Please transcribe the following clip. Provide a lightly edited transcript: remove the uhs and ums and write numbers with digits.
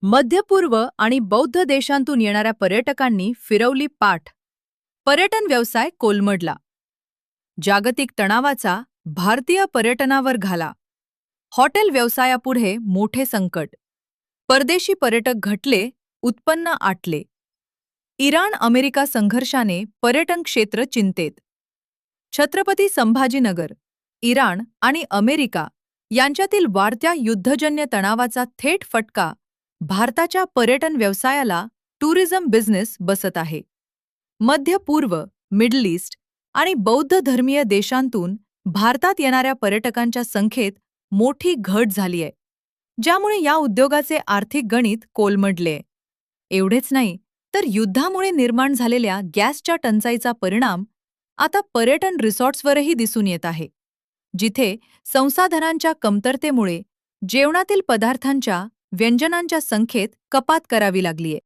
मध्यपूर्व आणि बौद्ध देशांतून येणाऱ्या पर्यटकांनी फिरवली पाठ. पर्यटन व्यवसाय कोलमडला. जागतिक तणावाचा भारतीय पर्यटनावर घाला. हॉटेल व्यवसायापुढे मोठे संकट. परदेशी पर्यटक घटले, उत्पन्न आटले. इराण अमेरिका संघर्षाने पर्यटन क्षेत्र चिंतेत. छत्रपती संभाजीनगर, इराण आणि अमेरिका यांच्यातील वाढत्या युद्धजन्य तणावाचा थेट फटका भारताच्या पर्यटन व्यवसायाला टुरिझम बिझनेस बसत आहे. मध्य पूर्व, मिडल ईस्ट आणि बौद्ध धर्मीय देशांतून भारतात येणाऱ्या पर्यटकांच्या संख्येत मोठी घट झाली आहे, ज्यामुळे या उद्योगाचे आर्थिक गणित कोलमडले. एवढेच नाही, तर युद्धामुळे निर्माण झालेल्या गॅसच्या टंचाईचा परिणाम आता पर्यटन रिसॉर्ट्सवरही दिसून येत आहे, जिथे संसाधनांच्या कमतरतेमुळे जेवणातील पदार्थांच्या व्यंजनांच्या संख्येत कपात करावी लागलीय.